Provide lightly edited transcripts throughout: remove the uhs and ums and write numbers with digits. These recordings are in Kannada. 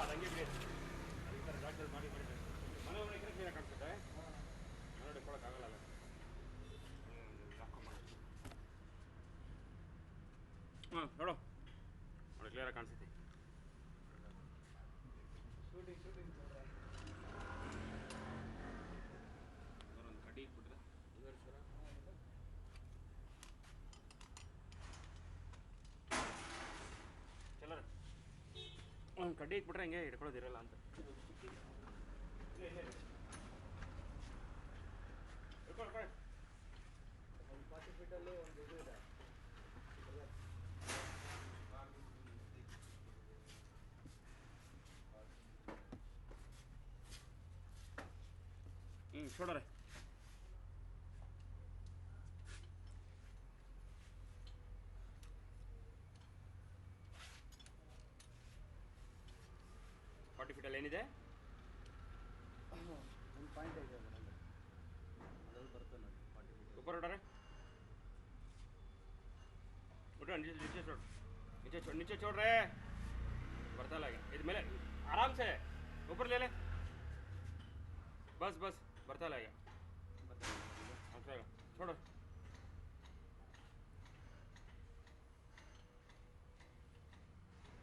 ಅದು ಹಂಗೆ ಬಿಡಿ ಅದು ಈ ಥರ ಜಾಗದಲ್ಲಿ ಮಾಡಿ ಮನೆ ಒಳಗೆ ಕ್ಲೀನಾಗಿ ಕಾಣಿಸುತ್ತೆ ಮನೆ ಇಟ್ಕೊಳಕ್ಕಾಗಲ್ಲ ಅಲ್ಲ ಹಾಂ ನೋಡು ನೋಡಿ ಕ್ಲಿಯರಾಗಿ ಕಾಣಿಸುತ್ತೆ ಒಂದು ಕಡ್ಡಿ ಇಟ್ಬಿಟ್ರೆ ಚಲೋ ಒಂದು ಕಡ್ಡಿ ಇಟ್ಬಿಟ್ರೆ ಹಿಂಗೆ ಹಿಡ್ಕೊಳ್ಳೋದಿರಲ್ಲ ಅಂತ ಒಂದು 40 ಫೀಟಲ್ಲಿ ಒಂದು ಇದು ಇದೆ చూడరే ಫಾರ್ಟಿ ಫೀಟಲ್ಲಿ ಏನಿದೆ ಒಂದು ಪಾಯಿಂಟ್ ಇದೆ ಅದ್ರಲ್ಲಿ ಬರುತ್ತೆ ನೋಡಿ 40 ಫೀಟ್ ऊपर उठा रहे उठो नीचे नीचे छोड़ नीचे छोड़ रहे बढ़ता लगे इधर मेले आराम से ऊपर ले ले बस बस बढ़ता लगेगा अच्छा छोड़ो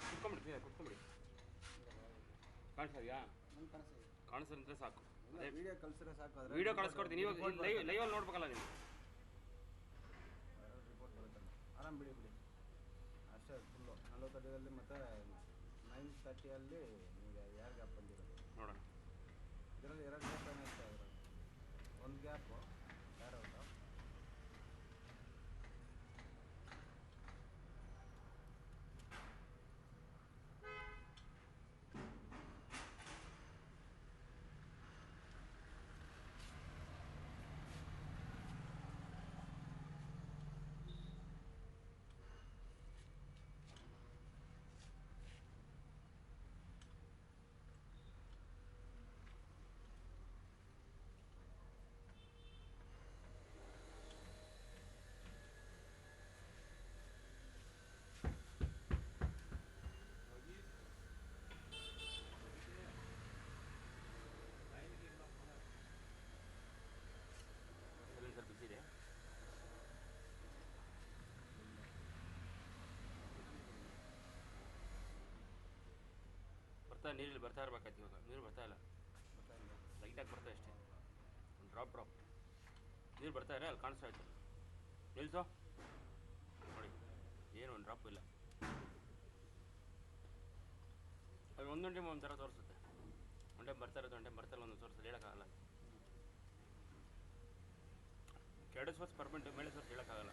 ಕುತ್ಕೊಂಡ್ಬಿಡ್ತೀನಿ ಕುತ್ಕೊಂಡ್ಬಿಡಿ ಕಾಣಿಸ್ತಾ ಇದೆಯಾ ಕಾಣಿಸಿದ್ರೆ ಸಾಕು ಅದೇ ವಿಡಿಯೋ ಕಳಿಸಿದ್ರೆ ಸಾಕು ವಿಡಿಯೋ ಕಳಿಸ್ಕೊಡ್ತೀನಿ ಇವಾಗ ಲೈವಲ್ಲಿ ನೋಡ್ಬೇಕಲ್ಲ ನೀವು ರಿಪೋರ್ಟ್ ಬರುತ್ತಲ್ಲ ಆರಾಮ್ ಬಿಡಿ ಅಷ್ಟೇ ಫುಲ್ಲು 40 ಅಡಿಯಲ್ಲಿ ಮತ್ತು 9:30 ನಿಮಗೆ ಯಾರು ಗ್ಯಾಪ್ ಬಂದಿರೋದು ನೋಡೋಣ ಇದರಲ್ಲಿ 2 ಗ್ಯಾಪ್ ಏನಿರುತ್ತೆ ಅದರಲ್ಲಿ ಒಂದು ಗ್ಯಾಪು ಯಾರು ಸರ್ ಬಿಸಿದೆ ಬರ್ತಾ ನೀರಲ್ಲಿ ಬರ್ತಾ ಇರ್ಬೇಕಾಯ್ತು ಇವಾಗ ನೀರು ಬರ್ತಾ ಇಲ್ಲ ಲೈಟಾಗಿ ಬರ್ತಾ ಅಷ್ಟೇ ಒಂದು ಡ್ರಾಪ್ ನೀರು ಬರ್ತಾ ಇರೋ ಅಲ್ಲಿ ಕಾಣಿಸ್ತಾ ಇತ್ತು ನಿಲ್ಸೋ ನೋಡಿ ಏನು ಒಂದು ಡ್ರಾಪ್ ಇಲ್ಲ ಅದು ಒಂದೊಂದು ಟೈಮ್ ಒಂಥರ ತೋರಿಸುತ್ತೆ ಒಂದು ಟೈಮ್ ಬರ್ತಾ ಇರೋದು ಒಂದು ಟೈಮ್ ಬರ್ತಾ ಇಲ್ಲ ಒಂದು ತೋರಿಸೋದು ಹೇಳೋಕ್ಕಾಗಲ್ಲ ಕೆರಡು ಸೋರ್ಸ್ ಪರ್ಮನೆಂಟ್ ಮೇಲೆ ಸೋರ್ಸ್ ಹೇಳೋಕ್ಕಾಗಲ್ಲ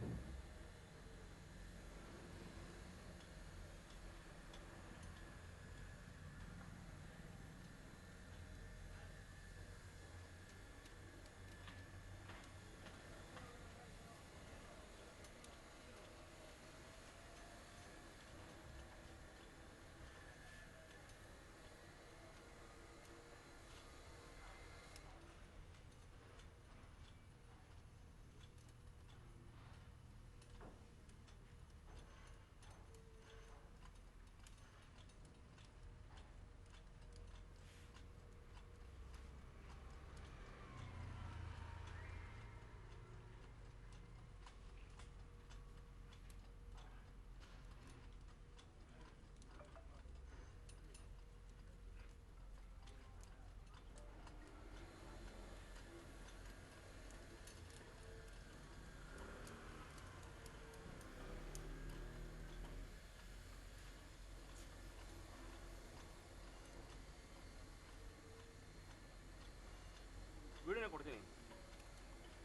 ವಿಡಿಯೋನೇ ಕೊಡ್ತೀನಿ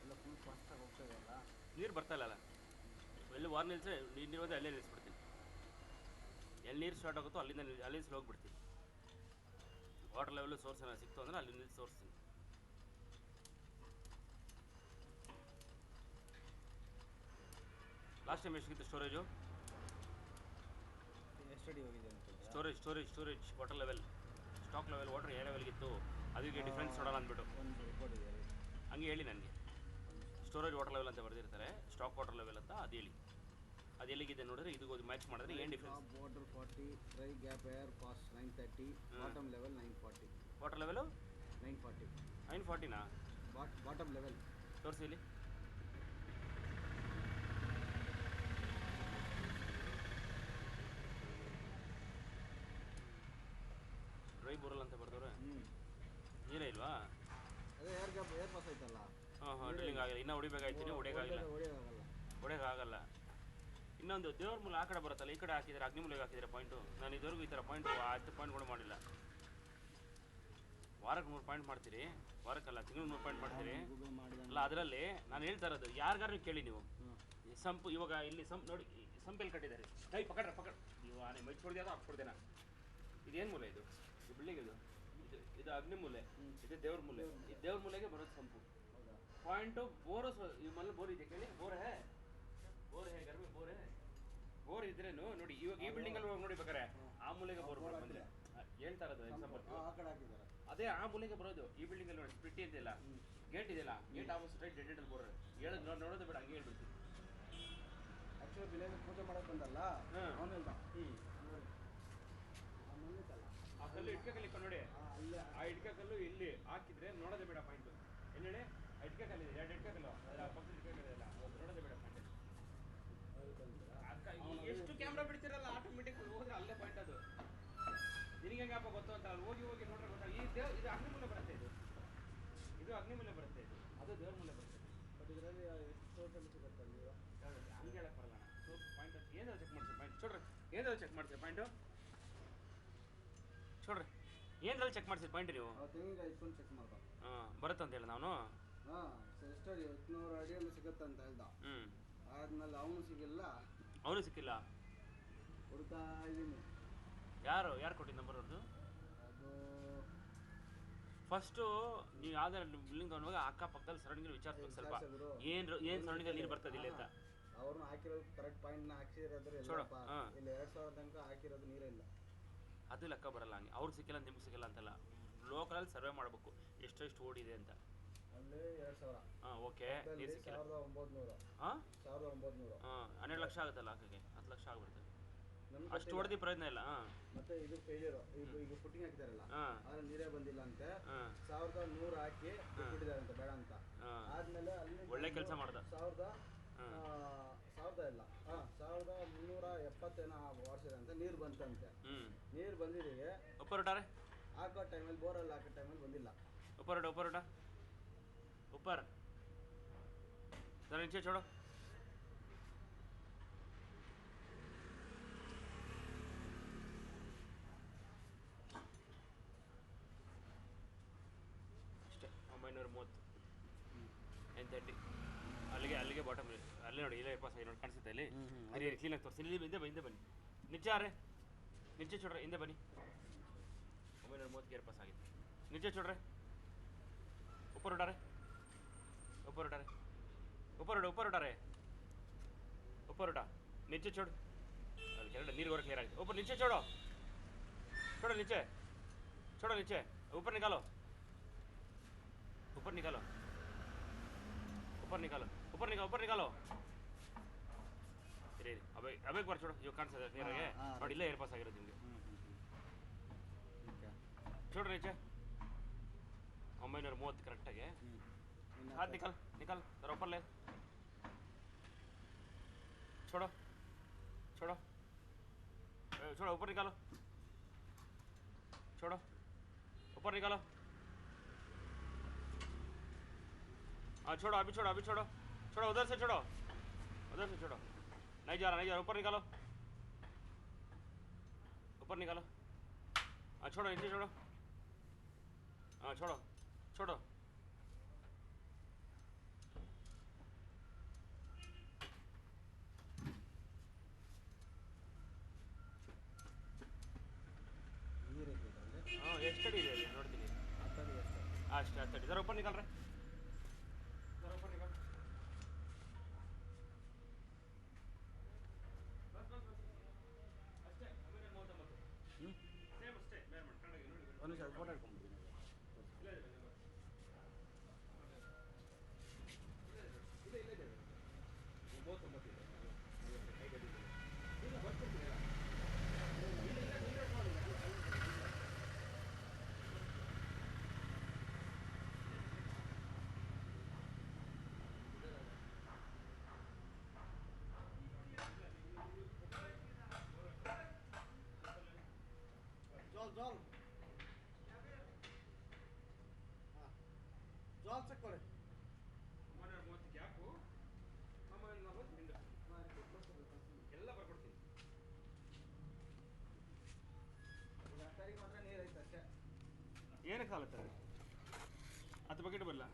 ಎಲ್ಲ ಫುಲ್ ಫಾಸ್ಟಾಗಿ ಹೋಗ್ತಾ ಇದೆಯಲ್ಲ ನೀರು ಬರ್ತಾ ಇಲ್ಲ ಎಲ್ಲಿ ವಾರ ನಿಲ್ಸೆ ನೀರು ಬಂದರೆ ಅಲ್ಲೇ ನಿಲ್ಲಿಸ್ಬಿಡ್ತೀನಿ ಎಲ್ಲಿ ನೀರು ಸ್ಟಾರ್ಟ್ ಆಗುತ್ತೋ ಅಲ್ಲಿಂದ ಹೋಗ್ಬಿಡ್ತೀನಿ ವಾಟರ್ ಲೆವೆಲ್ ಸೋರ್ಸ್ ಏನಾದ್ರು ಸಿಕ್ತು ಅಂದರೆ ಅಲ್ಲಿ ನಿಲ್ಲಿಸಿ ತೋರಿಸ್ತೀನಿ ಲಾಸ್ಟ್ ಟೈಮ್ ಎಷ್ಟಿತ್ತು ಸ್ಟೋರೇಜು ಎಷ್ಟು ಅಡಿ ಹೋಗಿದೆ ಅಂತ storage water level stock level water ಏರ್ ಲೆವೆಲ್ಗಿತ್ತು ಅದಕ್ಕೆ ಡಿಫ್ರೆನ್ಸ್ ನೋಡೋಣ ಅಂದ್ಬಿಟ್ಟು ಒಂದು ರಿಪೋರ್ಟ್ ಇದೆ ಹಂಗೆ ಹೇಳಿ ನನಗೆ ಸ್ಟೋರೇಜ್ ವಾಟರ್ ಲೆವೆಲ್ ಅಂತ ಬರೆದಿರ್ತಾರೆ ಸ್ಟಾಕ್ ವಾಟರ್ ಲೆವೆಲ್ ಅಂತ ಅದು ಹೇಳಿ ಅದು ಎಲ್ಲಿಗಿದೆ ನೋಡಿದ್ರೆ ಇದು ಮ್ಯಾಚ್ ಮಾಡಿದ್ರೆ ಏನು ಡಿಫ್ರೆನ್ಸ್? ಬಾಟರ್ 40, dry gap air pass 930, bottom level 940. Water level 940. 940ನಾ? ಬಾಟಮ್ ಲೆವೆಲ್ ತೋರಿಸಿ ಇಲ್ಲಿ. ಡ್ರೈ ಬೋರಲ್ ಅಂತ ಬರ್ದವ್ರೆ. ನೀರೇ ಇಲ್ವಾ? ಅದೇ ಏರ್ ಪಾಸ್ ಆಯ್ತಲ್ಲ. ಹಾಂ ಡ್ರಿಲ್ಲಿಂಗ್ ಆಗಿಲ್ಲ, ಇನ್ನೂ ಹೊಡಿಬೇಕಾಯ್ತೀನಿ, ಹೊಡಿಯೋಕ್ಕಾಗಲ್ಲ. ಇನ್ನೊಂದು ದೇವ್ರ ಮೂಲ ಆ ಕಡೆ ಬರುತ್ತಲ್ಲ, ಈ ಕಡೆ ಹಾಕಿದರೆ ಅಗ್ನಿ ಮೂಲೆಗೆ ಹಾಕಿದರೆ ಪಾಯಿಂಟು. ನಾನು ಇದುವರೆಗೂ ಈ ಥರ ಪಾಯಿಂಟು 10 ಪಾಯಿಂಟ್ಗಳು ಮಾಡಿಲ್ಲ. ವಾರಕ್ಕೆ 3 ಪಾಯಿಂಟ್ ಮಾಡ್ತೀರಿ, ವಾರಕ್ಕಲ್ಲ ತಿಂಗಳು 3 ಪಾಯಿಂಟ್ ಮಾಡ್ತೀರಿ ಅಲ್ಲ. ಅದರಲ್ಲಿ ನಾನು ಹೇಳ್ತಾ ಇರೋದು ಯಾರಿಗಾರು ಕೇಳಿ ನೀವು. ಸಂಪು ಇವಾಗ ಇಲ್ಲಿ ನೋಡಿ, ಸಂಪೆಲ್ಲಿ ಕಟ್ಟಿದ್ದಾರೆ. ಕೈ ಪಕಡ್ರ ನೀವು ಆನೆ ಮೈಚ್ ಹೊಡೆದ ಹಾಕ್ಕೊಡ್ದೇನಾ? ಇದೇನು ಮೂಲೆ ಇದು? ಈ ಬಿಲ್ಡಿಂಗ್ ಇದು ಅಗ್ನಿ ಮೂಲೆ, ಇದು ದೇವ್ರ ಮೂಲೆ. ಈ ದೇವ್ರ ಮೂಲೆಗೆ ಬರೋದು ಸಂಪು ಪಾಯಿಂಟು. ಬೋರು ಮಲ್ಲಿ ಬೋರ್ ಇದೆ ಕೇಳಿ. ಬೋರ್ ಹೇ ಗರ್ಮಿ ಬೋರ್ ಇದ್ರೇನು ನೋಡಿ. ಇವಾಗ ಈ ಬಿಲ್ಡಿಂಗ್ ಅಲ್ಲಿ ಹೋಗಿ ನೋಡಿ ಬೇಕಾರೆ ಆ ಮೂಲೆಗೆ ಬೋರ್ ಬಂದ್ರೆ ಹೇಳ್ತಾ ಇರೋದು ಎಕ್ಸಾಂಪಲ್. ಅದೇ ಆ ಮೂಲೆಗೆ ಬರೋದು. ಈ ಬಿಲ್ಡಿಂಗ್ ಅಲ್ಲಿ ನೋಡಿ ಸ್ಪ್ಲಿಟ್ ಇದೆಯಲ್ಲ, ಗೇಟ್ ಇದೆಯಲ್ಲ, ಗೇಟ್ ಆಗೋದು ಸ್ಟ್ರೈಟ್ ಡೆಡ್ ಅಲ್ಲಿ ಬೋರ್ ಹೇಳೋದು ನೋಡೋದು ಬೇಡ, ಹಂಗೆ ಹೇಳ್ಬಿಡ್ತೀವಿ. ಆಕ್ಚುಲಿ ಬಿಲ್ಡಿಂಗ್ ಪೂಜೆ ಮಾಡಕ್ ಬಂದಲ್ಲ ಅವನು ಹೇಳ್ದ. ಆ ಕಲ್ಲು ಇಟ್ಕೆ ಕಲ್ಲಿ ನೋಡಿ, ಆ ಇಟ್ಕೆ ಕಲ್ಲು ಇಲ್ಲಿ ಹಾಕಿದ್ರೆ ನೋಡೋದೇ ಬೇಡ ಪಾಯಿಂಟ್. ಎಲ್ಲೆಡೆ ಆ ಇಟ್ಕೆ ಕಲ್ಲು ಇದೆ, 2 ಇಟ್ಕೆ ಕಲ್ಲು ಅದರ ಪಕ್ಕದ ಇಟ್ಕೆ ಕಲ್ಲು ಇಲ್ಲ, ನೋಡೋದೇ ಬೇಡ ಪಾಯಿಂಟ್. ಎಷ್ಟು ಕ್ಯಾಮ್ರಾ ಬಿಡ್ತಿರಲ್ಲ ಆಟೋಮೆಟಿಕ್ ಹೋದ್ರೆ ಅಲ್ಲೇ ಪಾಯಿಂಟ್. ಅದು ನಿನಗೆ ಹೆಂಗಪ್ಪ ಗೊತ್ತು ಅಂತ ಅಲ್ಲಿ ಹೋಗಿ ನೋಡ್ರೆ ಗೊತ್ತಾಗ. ಇದು ಅಗ್ನಿ ಮೂಲೆ ಬರುತ್ತೆ, ಇದು ಅಗ್ನಿ ಮೂಲೆ ಬರುತ್ತೆ, ಅದು ದೇವ್ರ ಮೂಲೆ ಬರುತ್ತೆ. ಬಟ್ ಇದರಲ್ಲಿ ಎಷ್ಟು ಸಿಗುತ್ತೆ ನೀವು ಹಂಗೆ ಹೇಳಕ್ ಬರಲ್ಲ. ಪಾಯಿಂಟ್ ಏನಾದ್ರು ಚೆಕ್ ಮಾಡ್ತೀವಿ ಪಾಯಿಂಟ್ ಚೋಡ್ರಿ, ಏನಾದ್ರು ಚೆಕ್ ಮಾಡ್ತೀವಿ ಪಾಯಿಂಟು ಚೋಡ್ರಿ, ಏನ್ರಲ್ಲಿ ಚೆಕ್ ಮಾಡ್ತೀವಿ ಪಾಯಿಂಟ್ ನೀವು? ತೆಂಗಿನಕಾಯಿ ಇಟ್ಕೊಂಡು ಚೆಕ್ ಮಾಡ್ದ. ಬರುತ್ತೆ ಅಂತ ಹೇಳಿ ನಾನು. ಎಷ್ಟು 800 ಅಡಿಯಲ್ಲಿ ಸಿಗುತ್ತೆ ಅಂತ ಹೇಳ್ದ. ಆದ್ಮೇಲೆ ಅವನು ಸಿಗಿಲ್ಲ, ಅವನು ಸಿಕ್ಕಿಲ್ಲ. ಹುಡುಕ್ತಾ ಇದ್ದೀನಿ. ಯಾರು ಕೊಟ್ಟಿದ್ದು ನಂಬರ್ ಅವ್ರದ್ದು? ಅದು ಫಸ್ಟು ನೀವು ಯಾವ್ದಾರು ಬಿಲ್ಡಿಂಗ್ ತಗೊಂಡಾಗ ಅಕ್ಕಪಕ್ಕದಲ್ಲಿ ಸರೌಂಡಿಂಗ್ ವಿಚಾರಿಸ್ಬೇಕು ಸ್ವಲ್ಪ. ಏನು ಸರೌಂಡಿಂಗಲ್ಲಿ ನೀರು ಬರ್ತದಿಲ್ಲ ಅಂತ. ಅವ್ರನ್ನ ಹಾಕಿರೋದು ಕರೆಕ್ಟ್ ಪಾಯಿಂಟ್ನ ಹಾಕಿರೋದ್ರೆ ಇಲ್ಲಿ 2000 ತನಕ ಹಾಕಿರೋದು ನೀರೇ ಇಲ್ಲ. ಅದು ಲೆಕ್ಕ ಬರಲ್ಲ. ಹಂಗೆ ಅವ್ರಿಗೆ ಸಿಕ್ಕಿಲ್ಲ ನಿಮ್ಗೆ ಸಿಕ್ಕಿಲ್ಲ ಅಂತಲ್ಲ, ಲೋಕಲಲ್ಲಿ ಸರ್ವೆ ಮಾಡಬೇಕು ಎಷ್ಟು ಓಡಿದೆ ಅಂತ. ಅಲ್ಲಿ 2000. ಓಕೆ, ನೀರು ಸಿಕ್ಕಿಲ್ಲ. 1900. 1900. 12 ಲಕ್ಷ ಆಗುತ್ತಲ್ಲ ಹಾಕಿಗೆ, 10 ಲಕ್ಷ ಆಗ್ಬಿಡುತ್ತೆ. ಅಷ್ಟು ಹೊಡೆದಿ ಪ್ರಯೋಜನ ಇಲ್ಲ. ಮತ್ತೆ ಇದು ಫೇಲಿಯರ್. ಈಗ ಫುಟ್ಟಿಂಗ್ ಹಾಕಿದಾರಲ್ಲ, ಆದ್ರೆ ನೀರೇ ಬಂದಿಲ್ಲ ಅಂತೆ. 1100 ಹಾಕಿ ಬಿಟ್ಟಿದಾರಂತೆ ಬೇಡ ಅಂತ. ಆದ್ಮೇಲೆ ಅಲ್ಲಿ ಒಳ್ಳೆ ಕೆಲಸ ಮಾಡ್ದ. 1000 ಇಲ್ಲ 1370 ಏನೋ ವಾಟ್ಸಿದೆ ಅಂತ ನೀರು ಬಂತಂತೆ. ನೀರು ಬಂದಿದ್ದೀವಿ ಉಪ್ಪರ್ ಹಾಕೋ ಟೈಮಲ್ಲಿ, ಬೋರಲ್ಲಿ ಹಾಕೋ ಟೈಮಲ್ಲಿ ಬಂದಿಲ್ಲ. ऊपर जरा नीचे छोड़ो. ಅಷ್ಟೇ 930 930 ಅಲ್ಲಿಗೆ ಬಾಟಮ್. ಅಲ್ಲಿ ನೋಡಿ, ಇಲ್ಲೇ ಪಾಸ್ ಆಗಿ ನೋಡಿ ಕಾಣಿಸುತ್ತೆ. ಅಲ್ಲಿ ಕ್ಲೀನಾಗಿ ತೋರಿಸಿ. ಇಲ್ಲಿ ಹಿಂದೆ ಬನ್ನಿ, ನಿಚ್ಚೆ ಚೋಡ್ರೆ, ಹಿಂದೆ ಬನ್ನಿ. 930 ಏರ್ ಪಾಸ್ ಆಗಿದೆ. ನಿಚ್ಚೆ ಚೋಡ್ರೆ, ऊपर उठा नीचे छोड़. नीर और क्लियर आगे. ऊपर नीचे छोड़ो नीचे ऊपर निकालो अब एक बार छोड़ो. जो कान से क्लियर आगे और इल्ले एयर पास आगे निಮಗೆ छोड़ नीचे 930 ಕರೆಕ್ಟಾಗಿ. हाथ निकाल जरा ऊपर ले. छोड़ो ऊपर निकालो. छोड़ो ऊपर निकालो. हाँ छोड़ो, अभी छोड़ो उधर से छोड़ो. नहीं जा रहा. ऊपर निकालो. हाँ छोड़ो, नीचे छोड़ो. हाँ छोड़ो. ಎಷ್ಟು ಅಡಿ ಇದೆ ನೋಡ್ತೀನಿ. ಅಷ್ಟೇ 10 ಅಡಿ. ಜರ ऊपर निकाल रहे. ಅಷ್ಟೇ 930. ಸೇಮ್ ಅಷ್ಟೇ. ಬೇರೆ ಮಾಡಿ ಕಣ್ಣಾಗಿ ನೋಡಿ. ಒಂದು ನಿಮಿಷ ಫೋಟೋ ಇಟ್ಕೊಂಡ್ಬಿಡ್ತೀನಿ. ಇಲ್ಲ 39 ಇದೆ. ಜೋಲ್ ಹಾಂ ಜೋಲ್ ತಗೊಳ್ಳಿ. ಗ್ಯಾಪು ಎಲ್ಲ ಬರ್ಕೊಡ್ತೀನಿ. ಈಗ ಸರಿಗೆ ಮಾತ್ರ ನೀರು ಐತೆ ಅಷ್ಟೇ. ಏನಕ್ಕೆ ಸಾಲುತ್ತೆ? 10 ಬಕೆಟ್ ಬರಲ್ಲ.